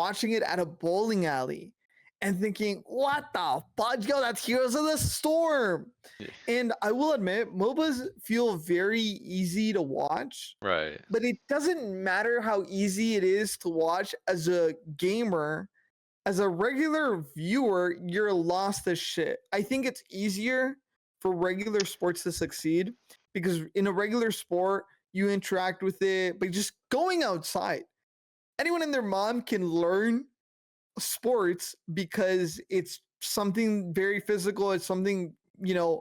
watching it at a bowling alley and thinking, what the fudge? Yo, that's Heroes of the Storm. Yeah. And I will admit, MOBAs feel very easy to watch, Right. but it doesn't matter how easy it is to watch as a gamer. As a regular viewer, you're lost as shit. I think it's easier for regular sports to succeed because in a regular sport, you interact with it by just going outside. Anyone and their mom can learn sports because it's something very physical. It's something,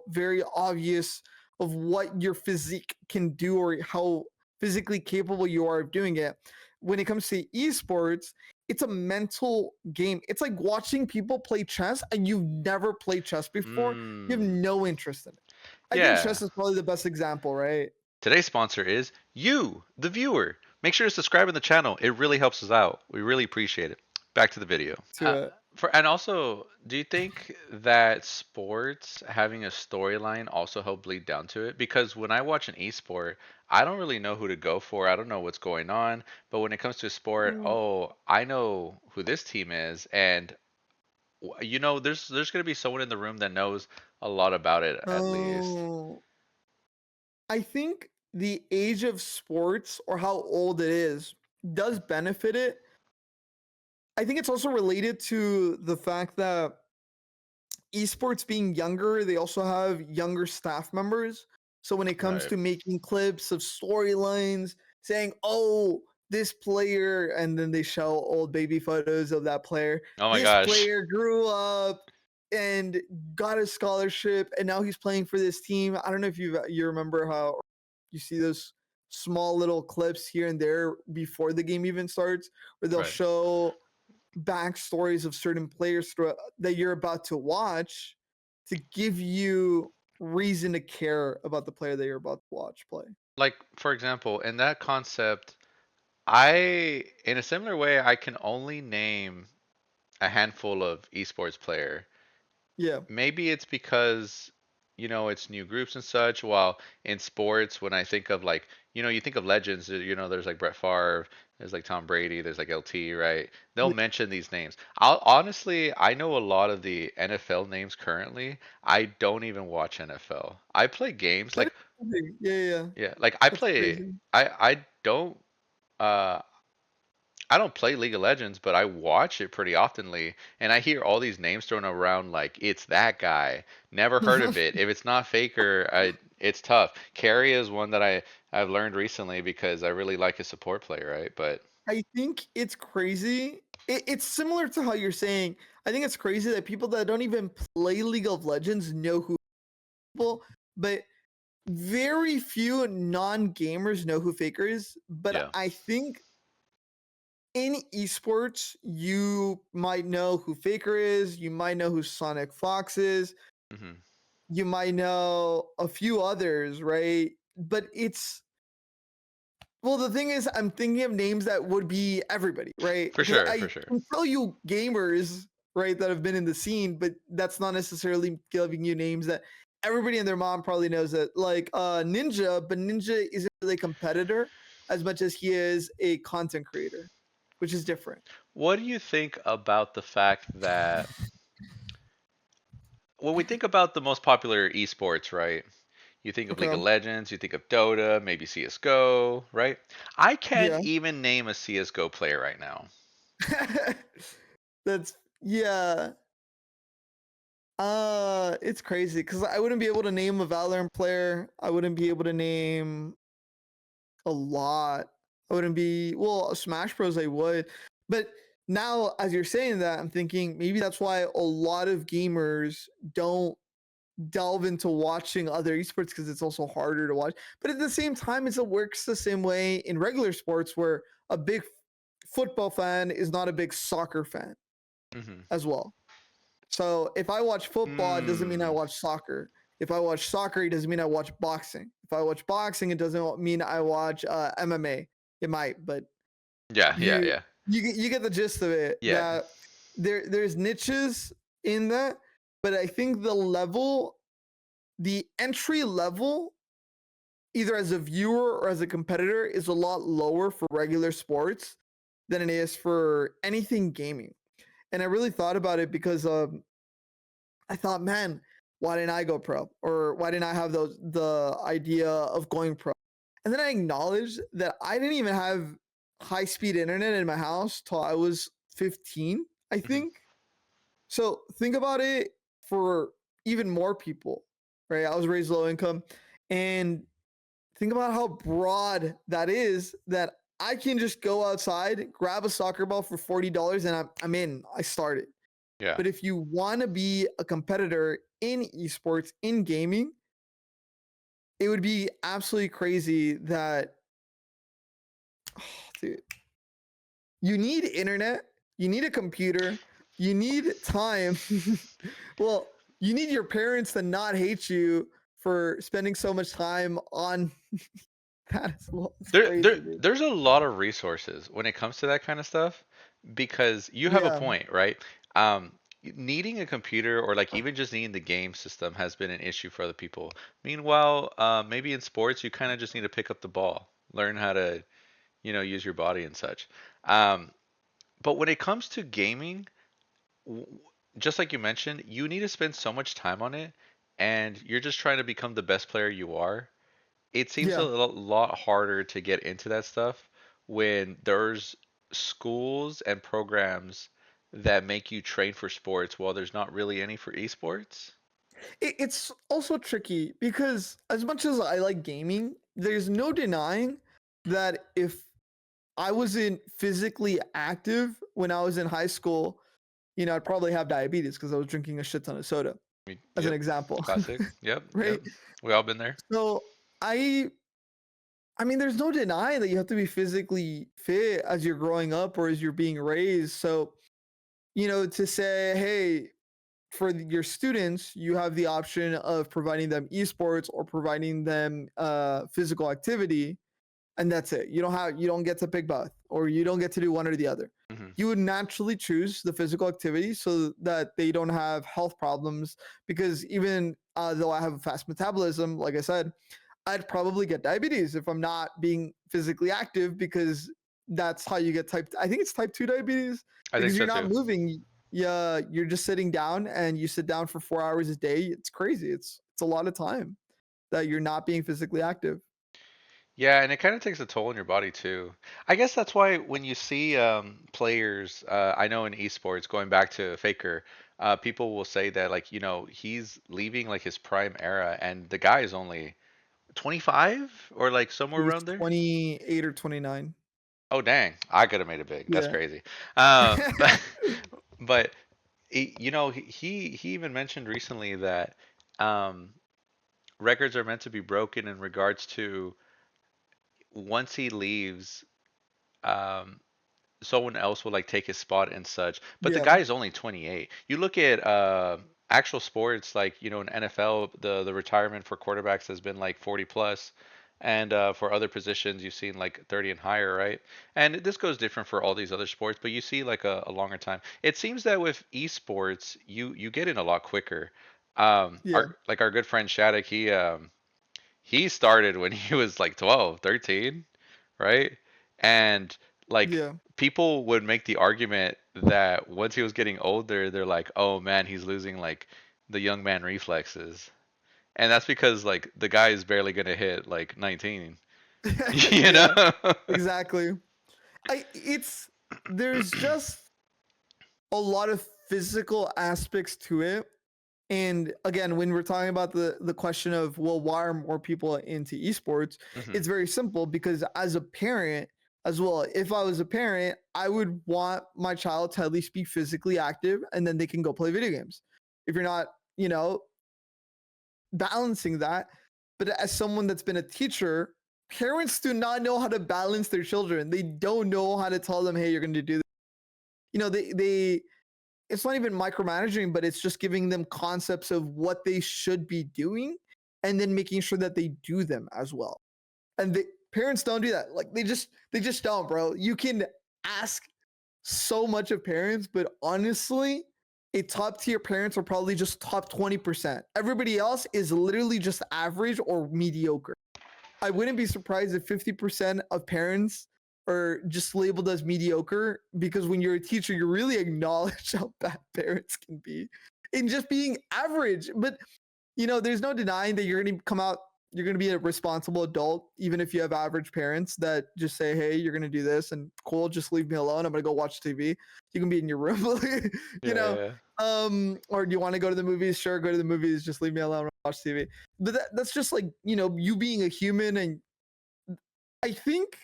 very obvious of what your physique can do or how physically capable you are of doing it. When it comes to esports, it's a mental game. It's like watching people play chess and you've never played chess before. You have no interest in it. I think Yeah. chess is probably the best example, right? Today's sponsor is you, the viewer. Make sure to subscribe to the channel. It really helps us out. We really appreciate it. Back to the video. To it. And also, do you think that sports having a storyline also help bleed down to it? Because when I watch an esport, I don't really know who to go for. I don't know what's going on. But when it comes to a sport, Mm. oh, I know who this team is, and there's gonna be someone in the room that knows a lot about it at least. Oh, I think the age of sports or how old it is does benefit it. I think it's also related to the fact that esports being younger, they also have younger staff members. So when it comes Right. to making clips of storylines, saying, oh, this player, and then they show old baby photos of that player. Oh my This gosh. player grew up and got a scholarship, and now he's playing for this team. I don't know if you remember how you see those small little clips here and there before the game even starts, where they'll Right. show backstories of certain players that you're about to watch to give you reason to care about the player that you're about to watch play. Like, for example, in that concept, in a similar way, I can only name a handful of esports player. Yeah. Maybe it's because, it's new groups and such. While in sports, when I think of like, you think of legends, there's like Brett Favre, there's like Tom Brady, there's like LT, right? They'll Yeah. mention these names. I know a lot of the NFL names currently. I don't even watch NFL. I play games That like, is crazy. Yeah, yeah. yeah, like I That's play, crazy. I don't, uh, I don't play League of Legends, but I watch it pretty oftenly, and I hear all these names thrown around like it's that guy. Never heard of it. If it's not Faker, it's tough. Carry is one that I've learned recently because I really like his support play, right? But I think it's crazy. It's similar to how you're saying. I think it's crazy that people that don't even play League of Legends know who people, but very few non-gamers know who Faker is. But yeah, I think in esports, you might know who Faker is, you might know who Sonic Fox is, hmm, you might know a few others, right? But the thing is, I'm thinking of names that would be everybody, right? for Because sure, for I sure. can tell you gamers, right, that have been in the scene, but that's not necessarily giving you names that everybody and their mom probably knows that, like Ninja, but Ninja isn't really a competitor as much as he is a content creator, which is different. What do you think about the fact that when we think about the most popular esports, right? You think of League of Okay. Legends, you think of Dota, maybe CS:GO, right? I can't Yeah. even name a CS:GO player right now. That's yeah. It's crazy because I wouldn't be able to name a Valorant player. I wouldn't be able to name a lot. I wouldn't be Smash Bros. I would, but now as you're saying that, I'm thinking maybe that's why a lot of gamers don't delve into watching other esports because it's also harder to watch. But at the same time, it works the same way in regular sports where a big football fan is not a big soccer fan Hmm. as well. So if I watch football, it doesn't mean I Mm. watch soccer. If I watch soccer, it doesn't mean I watch boxing. If I watch boxing, it doesn't mean I watch MMA. It might, but Yeah, yeah, you yeah. you get the gist of it. Yeah. That there's niches in that, but I think the entry level, either as a viewer or as a competitor, is a lot lower for regular sports than it is for anything gaming. And I really thought about it because I thought, man, why didn't I go pro? Or why didn't I have the idea of going pro? And then I acknowledged that I didn't even have high speed internet in my house till I was 15, I Mhm. think. So think about it for even more people, right? I was raised low income, and think about how broad that is, that I can just go outside, grab a soccer ball for $40 and I'm in. I started. Yeah. But if you want to be a competitor in esports, in gaming, it would be absolutely crazy that, dude, you need internet, you need a computer, you need time. Well, you need your parents to not hate you for spending so much time on that as well. It's crazy, dude. There's a lot of resources when it comes to that kind of stuff because you have a Yeah, point, right? Needing a computer or like even just needing the game system has been an issue for other people. Meanwhile, maybe in sports you kind of just need to pick up the ball, learn how to, use your body and such. Um, but when it comes to gaming, w- just like you mentioned, you need to spend so much time on it, and you're just trying to become the best player you are. It seems a yeah. lot harder to get into that stuff when there's schools and programs that make you train for sports while there's not really any for esports. It's also tricky because as much as I like gaming, there's no denying that if I wasn't physically active when I was in high school, I'd probably have diabetes because I was drinking a shit ton of soda, as an Yep, example, classic. Yep, right? yep. We all been there. So I, I mean, there's no denying that you have to be physically fit as you're growing up or as you're being raised. So, to say, hey, for your students, you have the option of providing them esports or providing them physical activity, and that's it. You don't get to pick both, or you don't get to do one or the other. Hmm. You would naturally choose the physical activity so that they don't have health problems. Because even though I have a fast metabolism, like I said, I'd probably get diabetes if I'm not being physically active, because that's how you get I think it's type 2 diabetes, I think because so you're not too. moving. Yeah, you're just sitting down, and you sit down for 4 hours a day. It's crazy. It's a lot of time that you're not being physically active. Yeah, and it kind of takes a toll on your body too. I guess that's why when you see players, I know in esports, going back to Faker, people will say that like, he's leaving like his prime era, and the guy is only 25 or like somewhere He was around there. 28 or 29. Oh dang, I could have made it big. That's Yeah. crazy. But but he even mentioned recently that um, records are meant to be broken in regards to once he leaves. Um, Someone else will like take his spot and such. But the Yeah. guy is only 28. You look at actual sports like in NFL, the retirement for quarterbacks has been like 40 plus, and for other positions you've seen like 30 and higher, right? And this goes different for all these other sports, but you see like a longer time. It seems that with esports, you get in a lot quicker. Yeah. Our good friend Shattuck, he started when he was like 12, 13, right? And like Yeah. people would make the argument that once he was getting older, they're like, "Oh man, he's losing like the young man reflexes." And that's because like the guy is barely gonna hit like 19, you know? Yeah. Exactly. It's there's just a lot of physical aspects to it. And again, when we're talking about the question of, well, why are more people into esports, Hmm. it's very simple, because as a parent as well, if I was a parent, I would want my child to at least be physically active, and then they can go play video games. If you're not, balancing that. But as someone that's been a teacher, parents do not know how to balance their children. They don't know how to tell them, hey, you're going to do this. They it's not even micromanaging, but it's just giving them concepts of what they should be doing, and then making sure that they do them as well. And the parents don't do that. Like they just don't, bro. You can ask so much of parents, but honestly, a top tier parents are probably just top 20%. Everybody else is literally just average or mediocre. I wouldn't be surprised if 50% of parents are just labeled as mediocre, because when you're a teacher, you really acknowledge how bad parents can be in just being average. But there's no denying that you're going to be a responsible adult, even if you have average parents that just say, hey, you're going to do this, and cool, just leave me alone. I'm going to go watch TV. You can be in your room, you know, Yeah. or do you want to go to the movies? Sure, go to the movies. Just leave me alone and watch TV. But that's just like, you being a human. And I think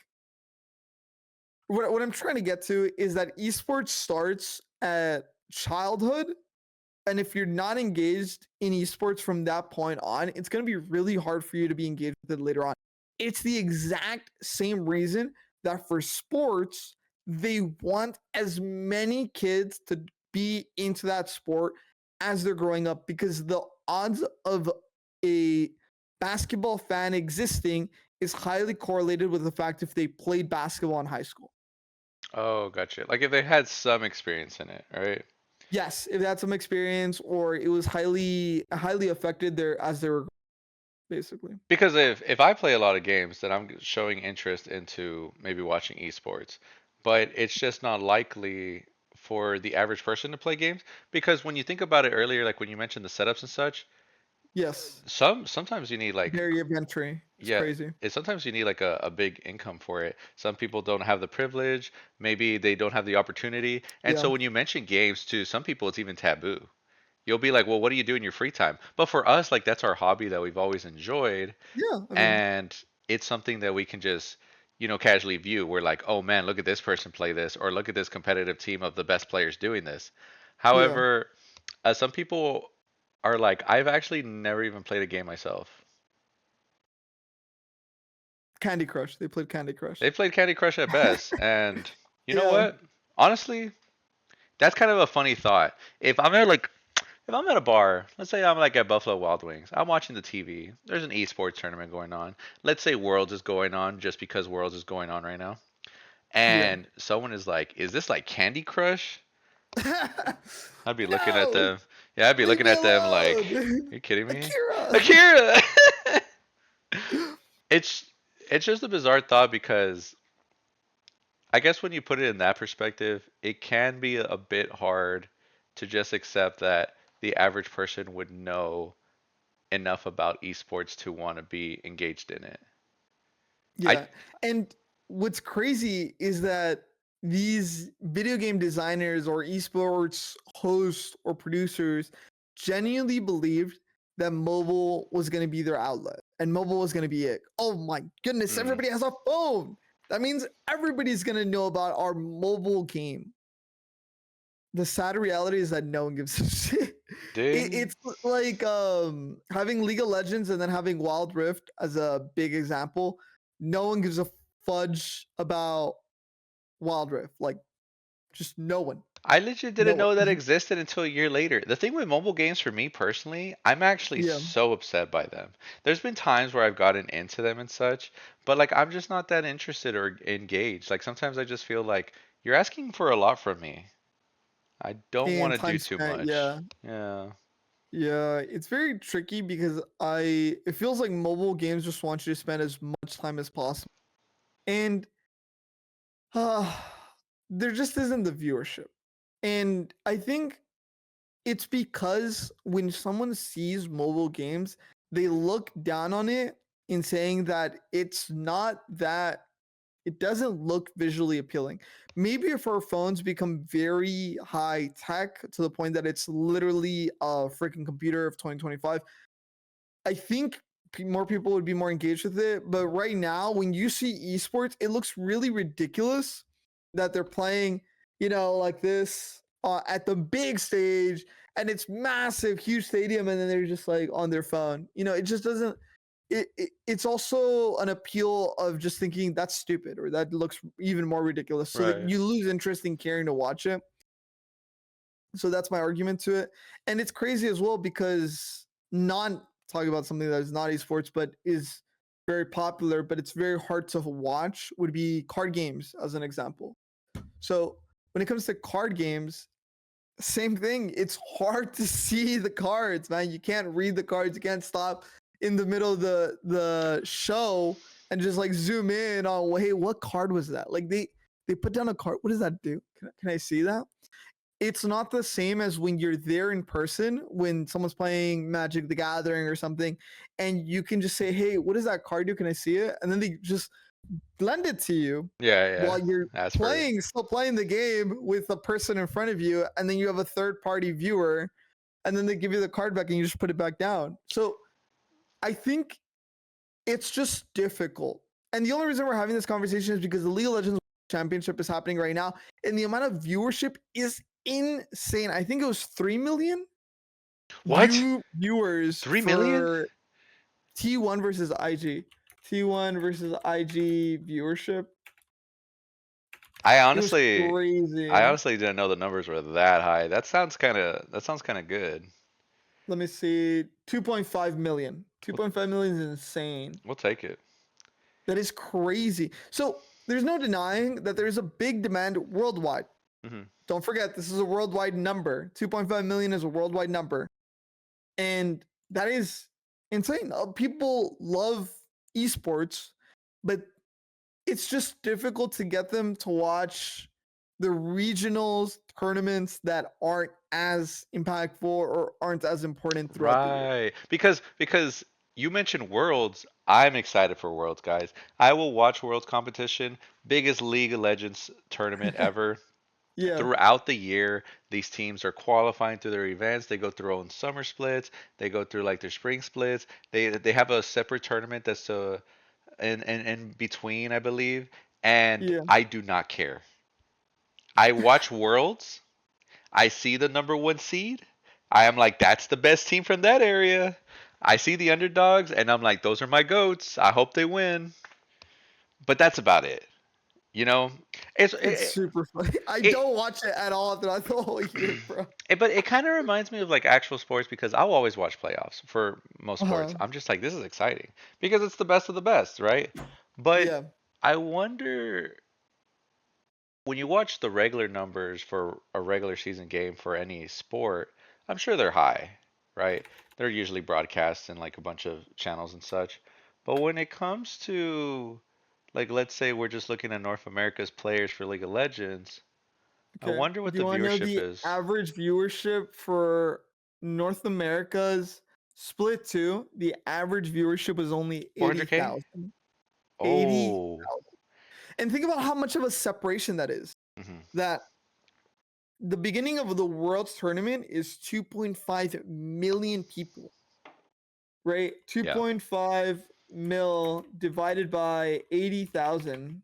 what I'm trying to get to is that esports starts at childhood. And if you're not engaged in esports from that point on, it's going to be really hard for you to be engaged with it later on. It's the exact same reason that for sports, they want as many kids to be into that sport as they're growing up, because the odds of a basketball fan existing is highly correlated with the fact if they played basketball in high school. Oh, gotcha. Like if they had some experience in it, right? Yes, if they had some experience, or it was highly affected there as they were, basically. Because if I play a lot of games, then I'm showing interest into maybe watching esports. But it's just not likely for the average person to play games because when you think about it earlier, like when you mentioned the setups and such, Yes, sometimes you need like barrier of entry. It's yeah, crazy. sometimes you need like a big income for it. Some people don't have the privilege, maybe they don't have the opportunity. And Yeah, so when you mention games to some people, it's even taboo. You'll be like, well, what do you do in your free time? But for us, like that's our hobby that we've always enjoyed, yeah. I mean, and it's something that we can just, casually view. We're like, oh man, look at this person play this, or look at this competitive team of the best players doing this. yeah. However, some people are like, I've actually never even played a game myself. Candy Crush. They played Candy They Crush. played Candy Crush at best, and you know Yeah, what? Honestly, that's kind of a funny thought. If I'm at a bar, let's say I'm like at Buffalo Wild Wings, I'm watching the TV. There's an esports tournament going on. Let's say Worlds is going on just because Worlds is going on right now. yeah. And someone is like, "Is this like Candy Crush?" I'd be looking at No, them. Yeah, I'd be leave looking me at them like, alone, "Are you kidding me?" Akira. Akira. It's it's just a bizarre thought because I guess when you put it in that perspective, it can be a bit hard to just accept that the average person would know enough about esports to want to be engaged in it. I Yeah. And what's crazy is that these video game designers or esports hosts or producers genuinely believed that mobile was going to be their outlet and mobile was going to be it. Oh my goodness, mm, everybody has a phone. That means everybody's going to know about our mobile game. The sad reality is that no one gives a shit. didn't It's like having League of Legends and then having Wild Rift as a big example. No one gives a fudge about Wild Rift. Like, just no one. I legit No didn't one. know that existed until a year later. The thing with mobile games for me personally, I'm actually Yeah. so upset by them. There's been times where I've gotten into them and such, but like I'm just not that interested or engaged. Like sometimes I just feel like you're asking for a lot from me. I don't want And to do time too spent. much. Yeah. Yeah. Yeah. It's very tricky because it feels like mobile games just want you to spend as much time as possible. And uh, there just isn't the viewership. And I think it's because when someone sees mobile games, they look down on it in saying that it doesn't look visually appealing. Maybe if our phones become very high tech to the point that it's literally a freaking computer of 2025, I think more people would be more engaged with it. But right now, when you see esports, it looks really ridiculous that they're playing, like this at the big stage, and it's massive, huge stadium, and then they're just like on their phone. It just doesn't. It's also an appeal of just thinking that's stupid or that looks even more ridiculous, so that Right. you lose interest in caring to watch it. So that's my argument to it. And it's crazy as well because not talking about something that is not esports but is very popular, but it's very hard to watch, would be card games as an example. So when it comes to card games, same thing. It's hard to see the cards, man. You can't read the cards. You can't stop in the middle of the show and just like zoom in on, hey, what card was that? Like they put down a card. What does that do? Can I see that? It's not the same as when you're there in person when someone's playing Magic the Gathering or something, and you can just say, hey, what does that card do? Can I see it? And then they just lend it to you Yeah, yeah. while you're As per. still playing the game with the person in front of you, and then you have a third party viewer, and then they give you the card back and you just put it back down. So I think it's just difficult. And the only reason we're having this conversation is because the League of Legends Championship is happening right now, and the amount of viewership is insane. I think it was 3 million What? viewers 3 million? for T1 versus IG. T1 versus IG viewership. I It was honestly, I crazy. honestly didn't know the numbers were that high. That sounds kind of good. Let me see. 2.5 million. We'll, 2.5 million is insane. we'll take it. That is crazy. So there's no denying that there's a big demand worldwide. Hmm. Don't forget, this is a worldwide number. 2.5 million is a worldwide number. And that is insane. People love esports, but it's just difficult to get them to watch the regionals tournaments that aren't as impactful or aren't as important throughout the year. Right. Because you mentioned Worlds. I'm excited for Worlds, guys. I will watch Worlds competition, biggest League of Legends tournament ever. Yeah, Throughout the year, these teams are qualifying through their events. They go through their own summer splits. They go through like their spring splits. They have a separate tournament that's in between, I believe. And yeah. I do not care. I watch Worlds. I see the number one seed. I am like, that's the best team from that area. I see the underdogs, and I'm like, those are my goats. I hope they win. But that's about it. You know, it's It's it, super funny. I it, don't watch it at all throughout the whole year, bro. but it kind of reminds me of like actual sports because I'll always watch playoffs for most sports. Uh-huh. I'm just like, this is exciting because it's the best of the best, right? But Yeah. I wonder when you watch the regular numbers for a regular season game for any sport, I'm sure they're high, right? They're usually broadcast in like a bunch of channels and such. But when it comes to like let's say we're just looking at North America's players for League of Legends, I Okay. wonder what Do the you want to know viewership the is. average viewership for North America's split two? The average viewership was only 400K? 80,000. 80. Oh. And think about how much of a separation that is. Hmm. That the beginning of the World's tournament is 2.5 million people, right? Yeah. 2.5 mil divided by 80,000.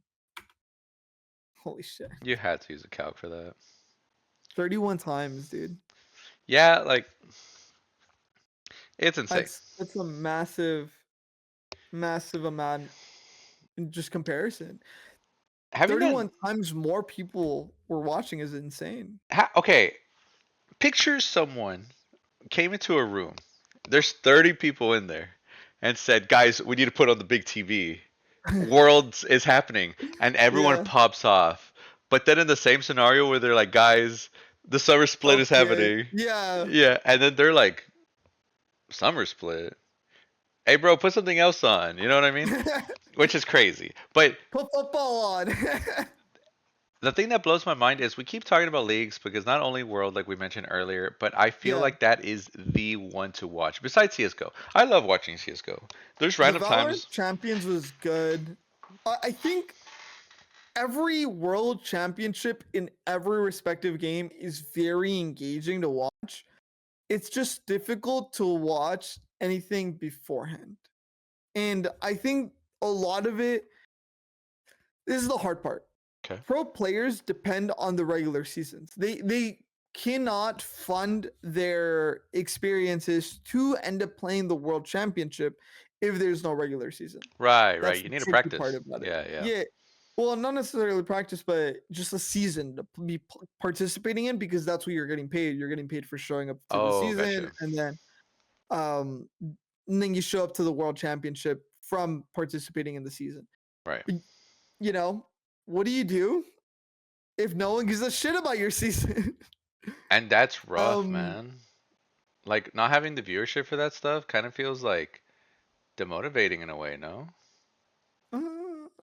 Holy shit. You had to use a calc for that. 31 times, dude. Yeah, like it's insane. That's a massive amount in just comparison. Having that 31 times more people were watching is insane. okay, picture someone came into a room. There's 30 people in there and said, "Guys, we need to put on the big TV. Worlds is happening." And everyone Yeah. pops off. But then in the same scenario where they're like, "Guys, the summer split is Okay. happening." Yeah. Yeah, and then they're like, "Summer split? Hey, bro, put something else on." You know what I mean? Which is crazy. But Put football on. the thing that blows my mind is we keep talking about leagues because not only World, like we mentioned earlier, but I feel Yeah. like that is the one to watch besides CS:GO. I love watching CS:GO. There's The random Valorant times. Champions was good. I think every world championship in every respective game is very engaging to watch. It's just difficult to watch anything beforehand. And I think a lot of it, this is the hard part. Okay. Pro players depend on the regular seasons. They cannot fund their experiences to end up playing the world championship if there's no regular season. Right, right. That's You the need to tricky part practice. about it. Yeah, yeah. Yeah. Well, not necessarily practice, but just a season to be participating in because that's what you're getting paid. You're getting paid for showing up to the Oh, season, gotcha. um, and then you show up to the world championship from participating in the season. Right. But, you know, what do you do if no one gives a shit about your season? And that's rough, um, man. Like not having the viewership for that stuff kind of feels like demotivating in a way, no?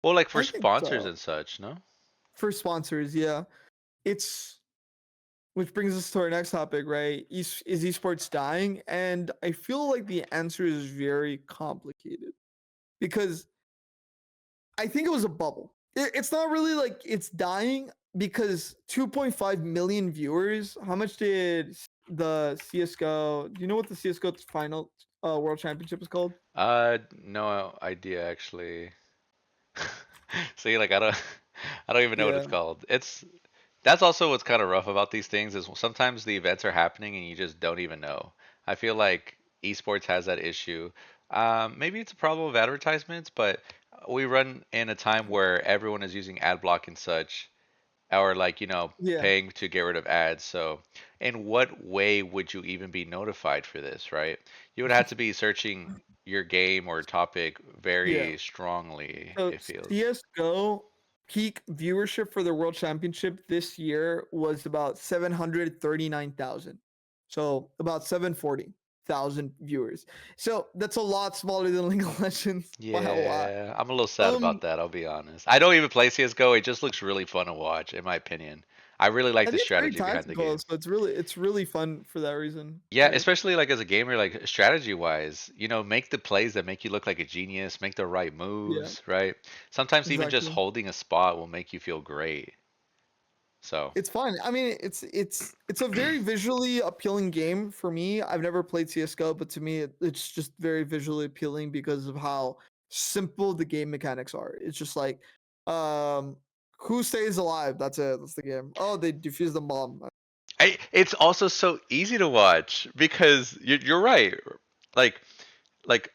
Well, like for I think sponsors so. and such, no? For sponsors, yeah. It's which brings us to our next topic, right? Is esports dying? And I feel like the answer is very complicated because I think it was a bubble. It's not really like it's dying because 2.5 million viewers. How much did the CS:GO? Do you know what the CS:GO final world championship is called? No idea actually. See, like I don't even know what Yeah, it's called. It's That's also what's kind of rough about these things is sometimes the events are happening and you just don't even know. I feel like esports has that issue. Maybe it's a problem of advertisements, but we run in a time where everyone is using ad block and such, or like, yeah. paying to get rid of ads. So, in what way would you even be notified for this, right? You would have to be searching your game or topic Yeah. very strongly, So it feels. CS:GO peak viewership for the World Championship this year was about 739,000. So about 740,000 viewers. So that's a lot smaller than League of Legends by a lot. Yeah, I'm a little sad about Um, that, I'll be honest. I don't even play CS:GO. It just looks really fun to watch, in my opinion. I really like I the think it's very strategy behind the tactical, game. so it's really fun for that reason, Yeah, right? especially like as a gamer, like strategy wise, make the plays that make you look like a genius, make the right Yeah, moves, right? Sometimes even just exactly. holding a spot will make you feel great. So, It's fun. I mean, it's a very visually appealing game for me. I've never played CS:GO, but to me, it's just very visually appealing because of how simple the game mechanics are. It's just like, um, who stays alive? That's it. That's the game. Oh, they defuse the bomb. it's also so easy to watch because you're right. Like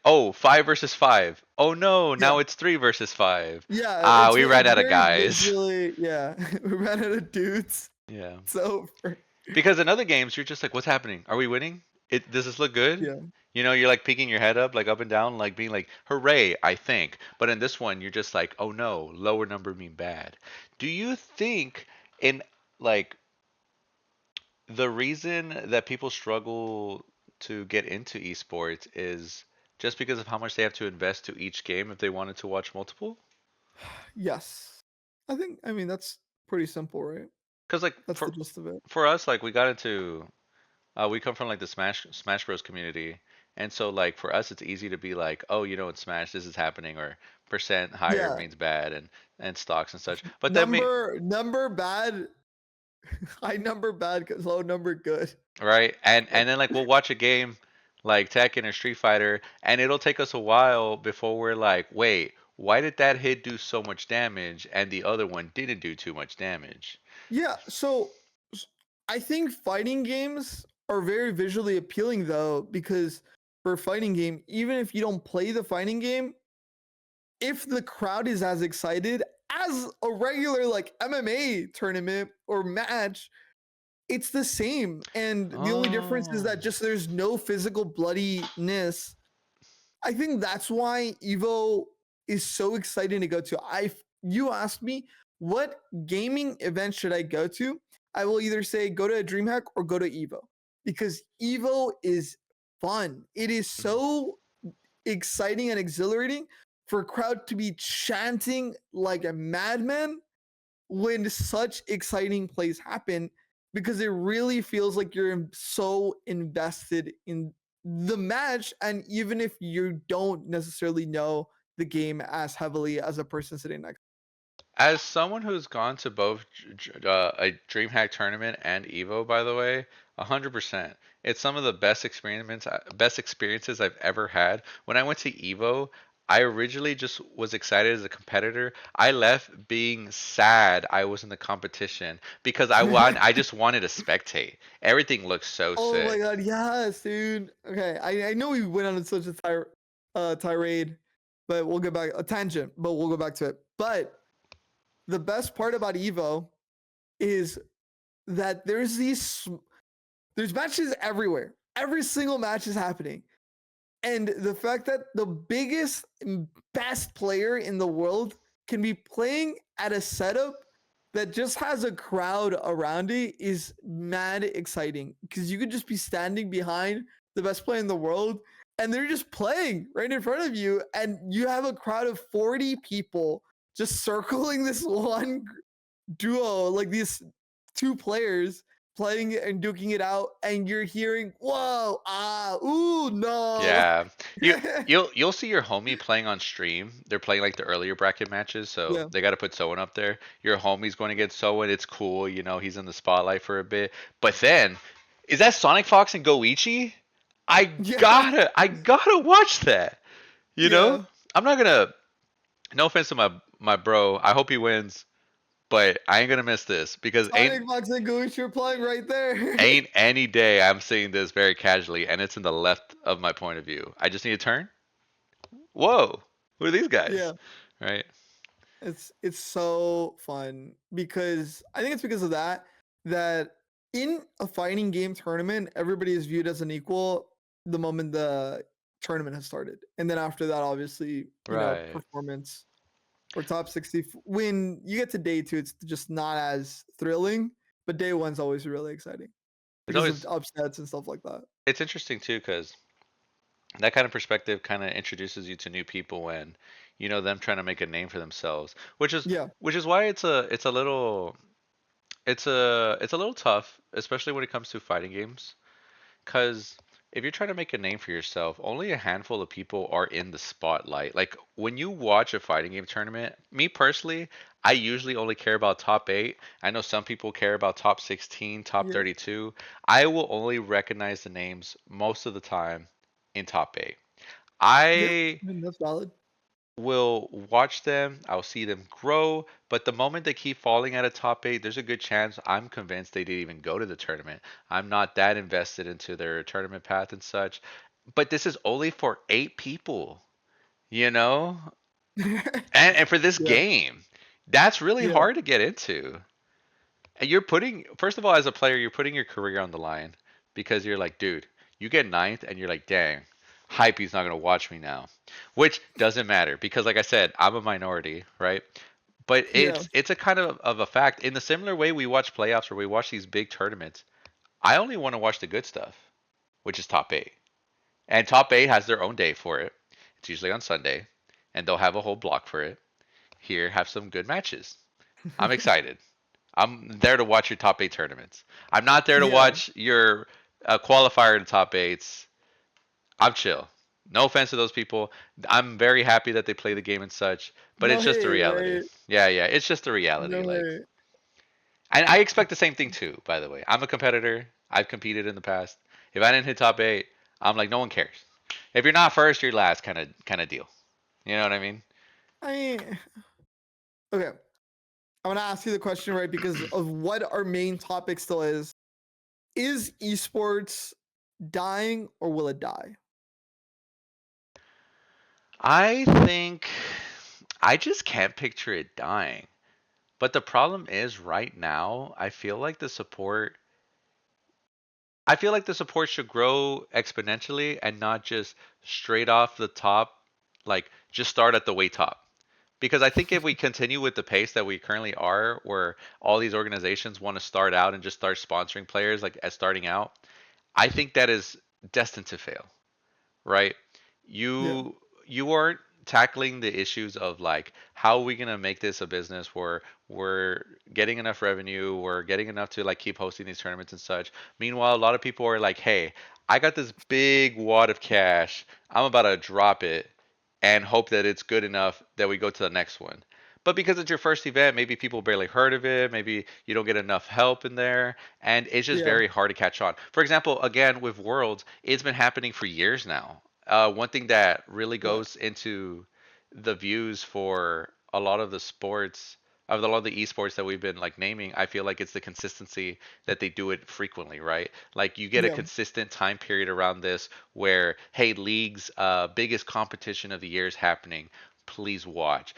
oh, 5 versus 5. Oh no, Yeah, now it's 3 versus 5. yeah. Ah, we ran It's out of very guys. visually. Yeah, we ran out of dudes. Yeah. It's over. Because in other games, you're just like, what's happening? Are we winning? Does this look good? Yeah. You're like peeking your head up, like up and down, like being like, hooray, I think. But in this one, you're just like, oh no, lower number mean bad. Do you think in like the reason that people struggle to get into esports is just because of how much they have to invest to each game if they wanted to watch multiple? Yes. I mean, that's pretty simple, right? Because like That's the gist of it. for us, like we got into we come from like the Smash Bros community, and so like for us, it's easy to be like, oh, in Smash this is happening, or percent higher Yeah. means bad, and stocks and such. But that may Number bad, high number bad, low number good. right, and Like, and then like we'll watch a game like Tekken or Street Fighter, and it'll take us a while before we're like, wait, why did that hit do so much damage and the other one didn't do too much damage? yeah. So I think fighting games are very visually appealing though, because for a fighting game, even if you don't play the fighting game, if the crowd is as excited as a regular like MMA tournament or match, it's the same. And the only difference is Oh. that just there's no physical bloodiness. I think that's why Evo is so exciting to go to. You asked me what gaming event should I go to? I will either say go to a DreamHack or go to Evo because Evo is fun. It is Mhm. so exciting and exhilarating for a crowd to be chanting like a madman when such exciting plays happen because it really feels like you're so invested in the match. And even if you don't necessarily know the game as heavily as a person sitting next. As someone who's gone to both a DreamHack tournament and Evo, by the way, 100%. It's some of the best experiences I've ever had. When I went to Evo, I originally just was excited as a competitor. I left being sad I was in the competition because I just wanted to spectate. Everything looks so Oh my sick. god, yes, dude. Okay, I know we went on such a tirade, but we'll go back a tangent, but we'll go back to it. But the best part about Evo is that there's matches everywhere. Every single match is happening. And the fact that the biggest and best player in the world can be playing at a setup that just has a crowd around it is mad exciting because you could just be standing behind the best player in the world and they're just playing right in front of you and you have a crowd of 40 people just circling this one duo, like these two players playing it and duking it out, and you're hearing, whoa, ah, ooh, no. Yeah. You you'll see your homie playing on stream. They're playing like the earlier bracket matches, so Yeah, they got to put someone up there. Your homie's going to get someone. It's cool, he's in the spotlight for a bit. But then, is that Sonic Fox and Goichi? I yeah, I gotta watch that. You know? yeah. I'm not gonna. No offense to my bro. I hope he wins, but I ain't gonna miss this because ain't Sonic Fox and Goose, you're playing right there. ain't any day I'm seeing this very casually, and it's in the left of my point of view. I just need to turn. Whoa, who are these guys? Yeah, Right? it's so fun because I think it's because of that in a fighting game tournament, everybody is viewed as an equal the moment the tournament has started, and then after that, obviously, Right. performance or top 60. When you get to day two, it's just not as thrilling, but day one's always really exciting It's because of always upsets and stuff like that. it's interesting too because that kind of perspective kind of introduces you to new people and them trying to make a name for themselves, Yeah, which is why it's a little it's a little tough, especially when it comes to fighting games. Because if you're trying to make a name for yourself, only a handful of people are in the spotlight. Like when you watch a fighting game tournament, me personally, I usually only care about top 8. I know some people care about top 16, top yeah, 32. I will only recognize the names most of the time in top 8. yeah. I I mean, that's valid. will watch them, I'll see them grow, but the moment they keep falling out of top 8, there's a good chance I'm convinced they didn't even go to the tournament. I'm not that invested into their tournament path and such. But this is only for 8 people, you know? And for this Yeah, game, that's really yeah. hard to get into. And you're putting, first of all, as a player, you're putting your career on the line because you're like, dude, you get ninth and you're like, dang, Hype's not going to watch me now. Which doesn't matter because, like I said, I'm a minority, right? But Yeah. it's a kind of a fact. In the similar way we watch playoffs or we watch these big tournaments, I only want to watch the good stuff, which is top 8. And top 8 has their own day for it. It's usually on Sunday, and they'll have a whole block for it. Here, have some good matches. I'm excited. I'm there to watch your top 8 tournaments. I'm not there to Yeah. watch your qualifier to top 8s. I'm chill. No offense to those people. I'm very happy that they play the game and such, but No it's just the hate, reality. right? Yeah, yeah, it's just the No reality. Like, hate. and I expect the same thing too, by the way. I'm a competitor. I've competed in the past. If I didn't hit top 8, I'm like, no one cares. If you're not first, you're last kind of deal. You know what I mean? I okay. I want to ask you the question right because of what our main topic still is. Is esports dying or will it die? I think I just can't picture it dying. But the problem is right now, I feel like the support should grow exponentially and not just straight off the top, like just start at the way top. Because I think if we continue with the pace that we currently are, where all these organizations want to start out and just start sponsoring players like as starting out, I think that is destined to fail, right? Yeah. You aren't tackling the issues of like how are we gonna make this a business where we're getting enough revenue, we're getting enough to like keep hosting these tournaments and such. Meanwhile, a lot of people are like, hey, I got this big wad of cash, I'm about to drop it and hope that it's good enough that we go to the next one. But because it's your first event, maybe people barely heard of it, maybe you don't get enough help in there, and it's just Yeah. very hard to catch on. For example, again with Worlds, it's been happening for years now. One thing that really Right. goes into the views for a lot of the sports, of a lot of the esports that we've been like naming, I feel like it's the consistency that they do it frequently, right? Like you get a Yeah. consistent time period around this where, hey, league's biggest competition of the year is happening. Please watch.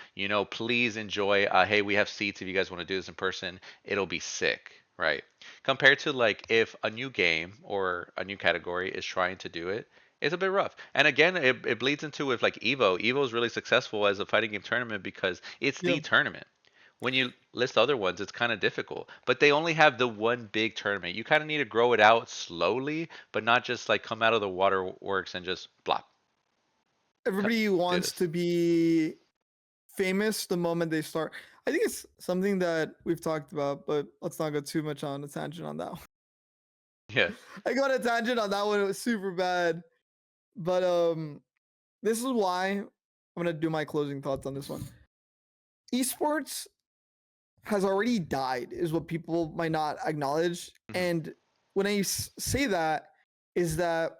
Please enjoy. Hey, we have seats if you guys want to do this in person. It'll be sick, right? Compared to like if a new game or a new category is trying to do it, it's a bit rough. And again, it bleeds into with like Evo. Evo is really successful as a fighting game tournament because it's Yeah. the tournament. When you list other ones, it's kind of difficult. But they only have the one big tournament. You kind of need to grow it out slowly, but not just like come out of the waterworks and just blop. Everybody Do wants this. to be famous the moment they start. I think it's something that we've talked about, but let's not go too much on a tangent on that one. Yeah. I got a tangent on that one. It was super bad. But this is why I'm gonna do my closing thoughts on this one. Esports has already died, is what people might not acknowledge. Mhm. And when I say that, is that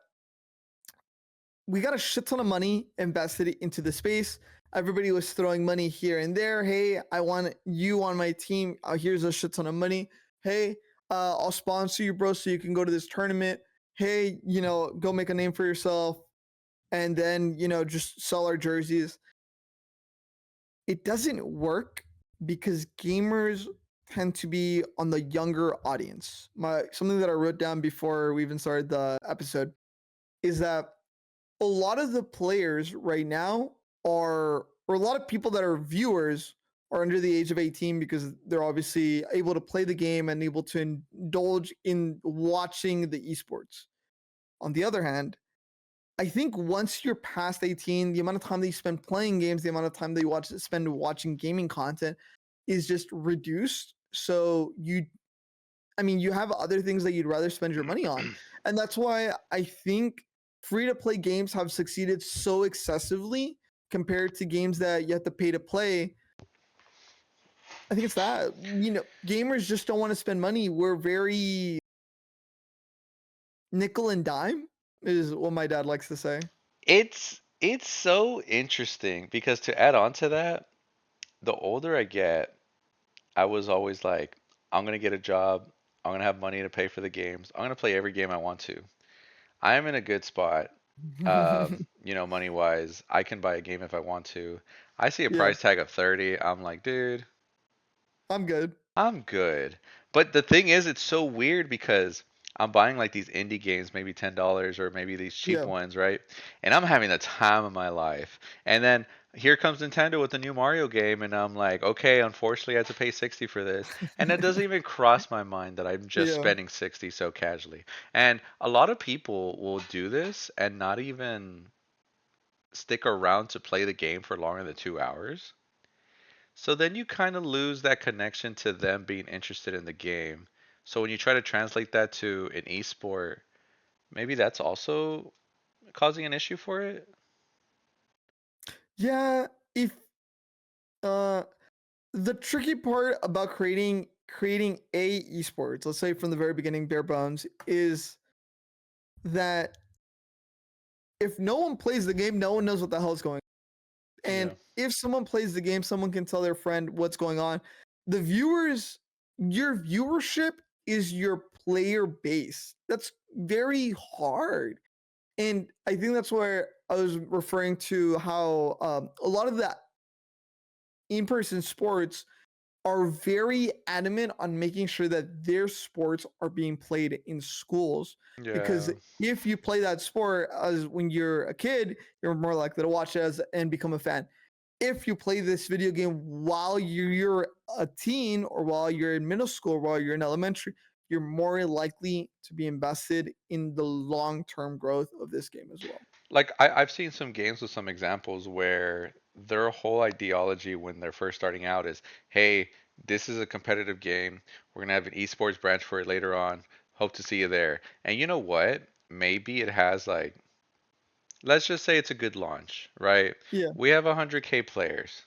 we got a shit ton of money invested into the space. Everybody was throwing money here and there. Hey, I want you on my team. Here's a shit ton of money. Hey, I'll sponsor you, bro, so you can go to this tournament. Hey, go make a name for yourself, and then just sell our jerseys. It doesn't work because gamers tend to be on the younger audience. Something that I wrote down before we even started the episode is that a lot of the players right now or a lot of people that are viewers are under the age of 18 because they're obviously able to play the game and able to indulge in watching the esports. On the other hand, I think once you're past 18, the amount of time that you spend playing games, the amount of time that you spend watching gaming content is just reduced. So you have other things that you'd rather spend your money on. And that's why I think free to play games have succeeded so excessively compared to games that you have to pay to play. I think it's that, gamers just don't want to spend money. We're very nickel and dime, is what my dad likes to say. It's so interesting because to add on to that, the older I get, I was always like, I'm gonna get a job, I'm gonna have money to pay for the games, I'm gonna play every game I want to. I am in a good spot, money wise. I can buy a game if I want to. I see a Yeah, price tag of 30, I'm like, dude, I'm good. I'm good. But the thing is, it's so weird because I'm buying like these indie games, maybe $10 or maybe these cheap Yeah. ones, right? And I'm having the time of my life. And then here comes Nintendo with the new Mario game, and I'm like, okay, unfortunately, I had to pay 60 for this. And it doesn't even cross my mind that I'm just Yeah. spending 60 so casually. And a lot of people will do this and not even stick around to play the game for longer than 2 hours. So then you kind of lose that connection to them being interested in the game. So when you try to translate that to an esport, maybe that's also causing an issue for it. Yeah, if uh the tricky part about creating a esports, let's say from the very beginning, bare bones, is that if no one plays the game, no one knows what the hell is going on. And Yeah. if someone plays the game, someone can tell their friend what's going on. The viewers, your viewership is your player base. That's very hard. And I think that's where I was referring to how a lot of the in-person sports are very adamant on making sure that their sports are being played in schools, because Yeah. if you play that sport as when you're a kid, you're more likely to watch it as and become a fan. If you play this video game while you're a teen or while you're in middle school or while you're in elementary, you're more likely to be invested in the long-term growth of this game as well. Like I've seen some games with some examples where their whole ideology when they're first starting out is, hey, this is a competitive game. We're gonna have an esports branch for it later on. Hope to see you there. And you know what? Maybe it has like, let's just say it's a good launch, right? Yeah, We have 100K players.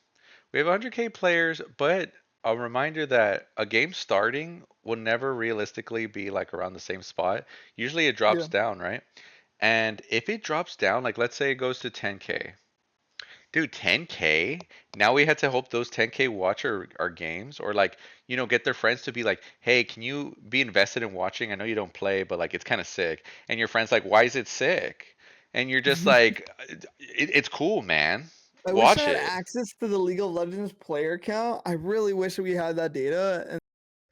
We have 100K players, but a reminder that a game starting will never realistically be like around the same spot. Usually it yeah, drops down, right? And if it drops down, like let's say it goes to 10K. Dude, 10K? Now we had to hope those 10K watch our games or like, get their friends to be like, hey, can you be invested in watching? I know you don't play, but like it's kind of sick. And your friend's like, why is it sick? And you're just yeah. like, it's cool, man. I wish I Watch had it. access to the League of Legends player count. I really wish we had that data. And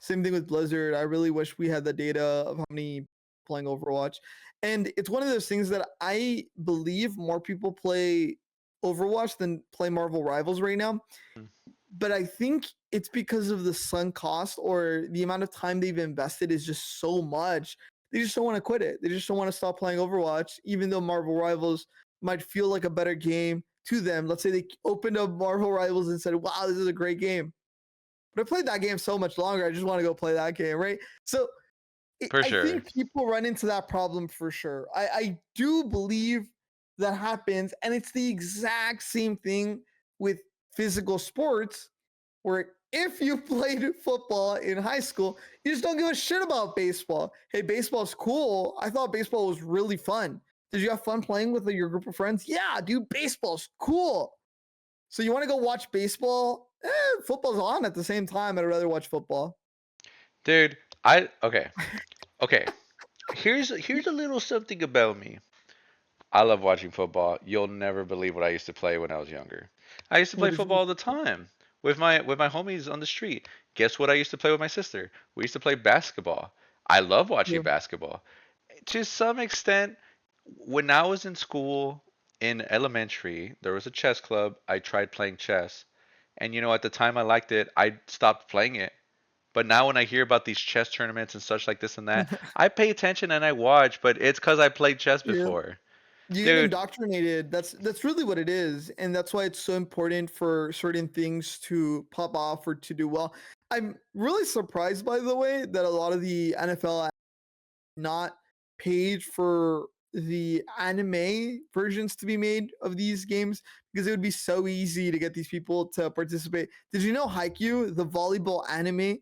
same thing with Blizzard. I really wish we had the data of how many playing Overwatch. And it's one of those things that I believe more people play Overwatch than play Marvel Rivals right now. But I think it's because of the sunk cost or the amount of time they've invested is just so much. They just don't want to quit it. They just don't want to stop playing Overwatch, even though Marvel Rivals might feel like a better game. to them. Let's say they opened up Marvel Rivals and said, "Wow, this is a great game." But I played that game so much longer. I just want to go play that game, right? So For I sure. think people run into that problem for sure. I do believe that happens, and it's the exact same thing with physical sports, where if you played football in high school, you just don't give a shit about baseball. Hey, baseball's cool. I thought baseball was really fun. Did you have fun playing with your group of friends? Yeah, dude, baseball's cool. So you want to go watch baseball? Football's on at the same time. I'd rather watch football. Dude, okay. Okay. Here's a little something about me. I love watching football. You'll never believe what I used to play when I was younger. I used to play What did you football used all the to time with my homies on the street. Guess what I used to play with my sister? We used to play basketball. I love watching do? basketball. To some extent, when I was in school in elementary, there was a chess club. I tried playing chess. And at the time I liked it, I stopped playing it. But now when I hear about these chess tournaments and such like this and that, I pay attention and I watch, but it's because I played chess Yeah. before. You get Dude, indoctrinated. That's really what it is, and that's why it's so important for certain things to pop off or to do well. I'm really surprised, by the way, that a lot of the NFL not paid for the anime versions to be made of these games because it would be so easy to get these people to participate. Did you know Haikyuu, the volleyball anime,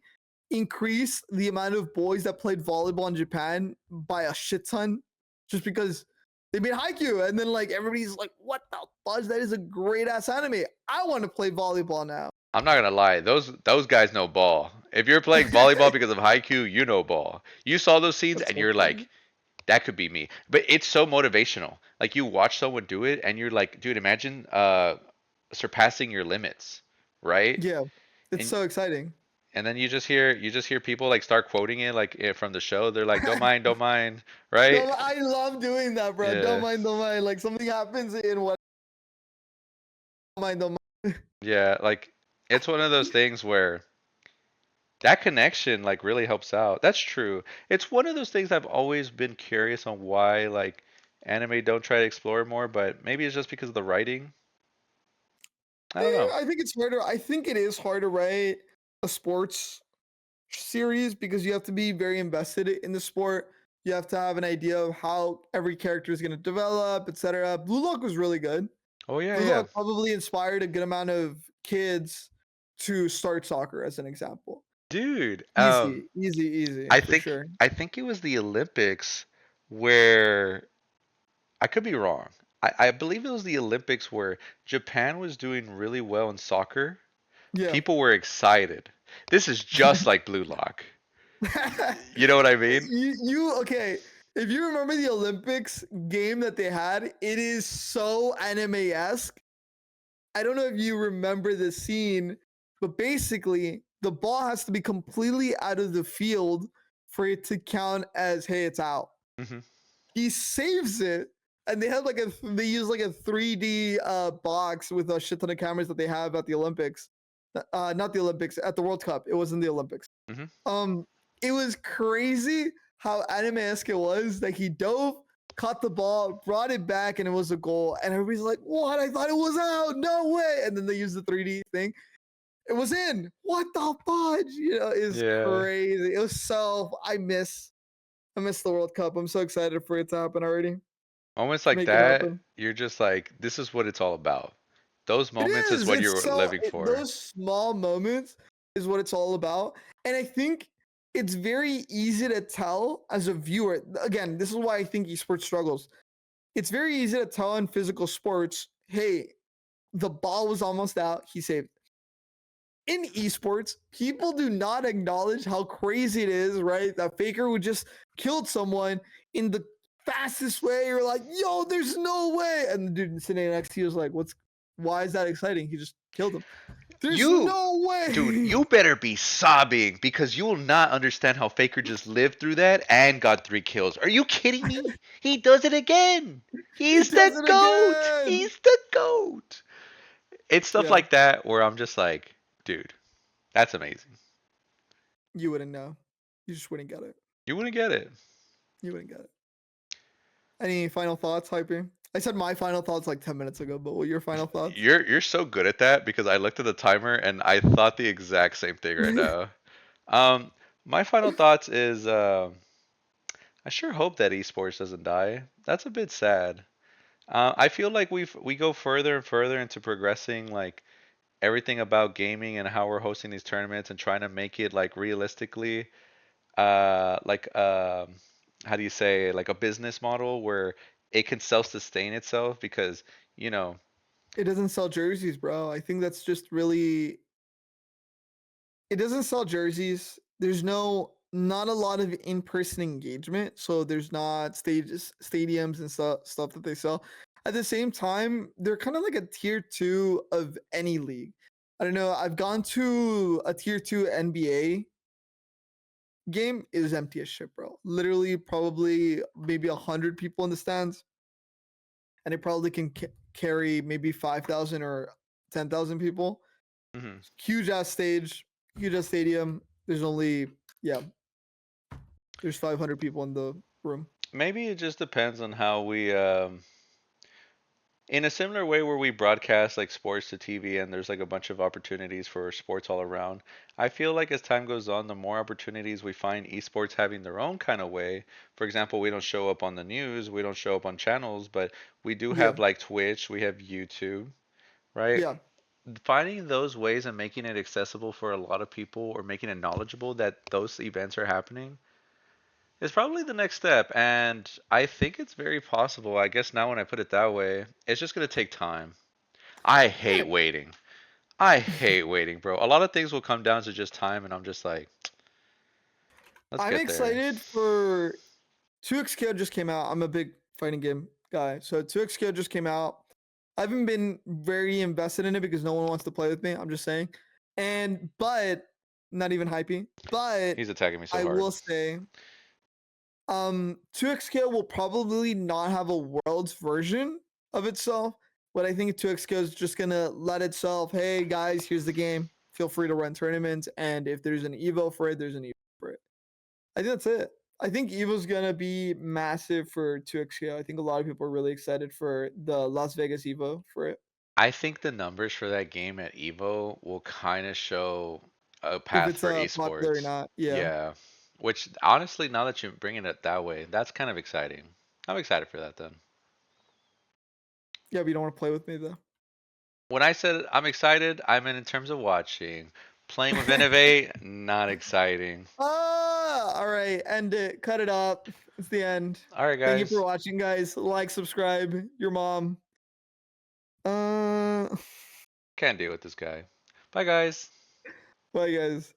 increased the amount of boys that played volleyball in Japan by a shit ton just because they made Haikyuu, and then like everybody's like, "What the fudge? That is a great ass anime. I want to play volleyball now." I'm not gonna lie, those guys know ball. If you're playing volleyball because of Haikyuu, you know ball. You saw those scenes That's and so you're funny. like, that could be me. But it's so motivational. Like you watch someone do it and you're like, dude, imagine surpassing your limits, right? Yeah, it's And so exciting. and then you just hear people like start quoting it like from the show. They're like, don't mind, right? No, I love doing that, bro. Don't Yeah. mind, don't mind. Like something happens in what don't mind, don't mind. Yeah, like it's one of those things where that connection like really helps out. That's true. It's one of those things I've always been curious on why like anime don't try to explore more, but maybe it's just because of the writing. I don't know. I think it's harder. I think it is hard to write a sports series because you have to be very invested in the sport. You have to have an idea of how every character is going to develop, etc. Blue Lock was really good. Oh yeah, Blue yeah. Lock probably inspired a good amount of kids to start soccer, as an example. Dude, Easy, easy, easy I for think sure. I think it was the Olympics where I could be wrong. I believe it was the Olympics where Japan was doing really well in soccer. Yeah. People were excited. This is just like Blue Lock. You know what I mean? You okay? If you remember the Olympics game that they had, it is so anime-esque. I don't know if you remember the scene, but basically the ball has to be completely out of the field for it to count as hey, it's out. Hmm. He saves it, and they use like a 3D box with a shit ton of cameras that they have at the Olympics. Not the Olympics, at the World Cup. It wasn't the Olympics. Hmm. Um, it was crazy how anime-esque it was. Like he dove, caught the ball, brought it back, and it was a goal. And everybody's like, "What? I thought it was out. No way!" And then they used the 3D thing. It was in. What the fudge? Is Yeah. crazy. It was so. I miss the World Cup. I'm so excited for it to happen already. Moments To like make it that, happen. you're just like, this is what it's all about. Those It moments is is. what It's you're so living for. those small moments is what it's all about. And I think it's very easy to tell as a viewer. Again, this is why I think esports struggles. It's very easy to tell in physical sports, hey, the ball was almost out, he saved. In esports, people do not acknowledge how crazy it is, right? That Faker would just killed someone in the fastest way. You're like, yo, there's no way. And the dude sitting next to you was like, why is that exciting? He just killed him. There's You, no dude, way. you better be sobbing because you will not understand how Faker just lived through that and got 3 kills. Are you kidding me? He does it again. He He's the does it GOAT. again. He's the GOAT. It's stuff Yeah, like that where I'm just like, dude, that's amazing. you wouldn't know. You just wouldn't get it. You wouldn't get it. You wouldn't get it. Any final thoughts, Hyping? I said my final thoughts like 10 minutes ago, but what are your final thoughts? You're so good at that because I looked at the timer and I thought the exact same thing right now. Um, my final thoughts is I sure hope that esports doesn't die. That's a bit sad. I feel like we go further and further into progressing like everything about gaming and how we're hosting these tournaments and trying to make it like realistically like how do you say like a business model where it can self-sustain itself because you know It doesn't sell jerseys, bro. I think that's just really. It doesn't sell jerseys. There's not a lot of in-person engagement, so there's not stadiums and stuff that they sell. At the same time, they're kind of like a tier two of any league. I don't know. I've gone to a tier two NBA game. It is empty as shit, bro. Literally, probably maybe 100 people in the stands, and it probably can carry maybe 5,000 or 10,000 people. mhm. Huge ass stage, huge ass stadium. There's only yeah, there's 500 people in the room. Maybe it just depends on how we in a similar way where we broadcast like sports to TV and there's like a bunch of opportunities for sports all around. I feel like as time goes on, the more opportunities we find esports having their own kind of way. For example, we don't show up on the news, we don't show up on channels, but we do Yeah, have like Twitch, we have YouTube, right? yeah. Finding those ways and making it accessible for a lot of people or making it knowledgeable that those events are happening is probably the next step. And I think it's very possible. I guess now when I put it that way, it's just going to take time. I hate waiting. I hate waiting, bro. A lot of things will come down to just time, and I'm just like, let's I'm get there. excited for 2XKO just came out. I'm a big fighting game guy, so 2XKO just came out. I haven't been very invested in it because no one wants to play with me. I'm just saying, but not even hyping. But He's attacking me so I hard. will say 2XKO will probably not have a world's version of itself, but I think 2XKO is just gonna let itself, hey guys, here's the game. Feel free to run tournaments, and if there's an Evo for it, there's an Evo for it. I think that's it. I think Evo's gonna be massive for 2XKO. I think a lot of people are really excited for the Las Vegas Evo for it. I think the numbers for that game at Evo will kind of show a If path it's for popular or esports. not, yeah, Yeah. Which honestly, now that you're bringing it that way, that's kind of exciting. I'm excited for that then. yeah. But you don't want to play with me though. When I said I'm excited, I meant in terms of watching. Playing with Innovate, not exciting. All right, end it. Cut it up. It's the end. All right, Thank you for guys. watching, guys. Like, subscribe. Your mom. Uh, Can't deal with this guy. Bye, guys. bye, guys.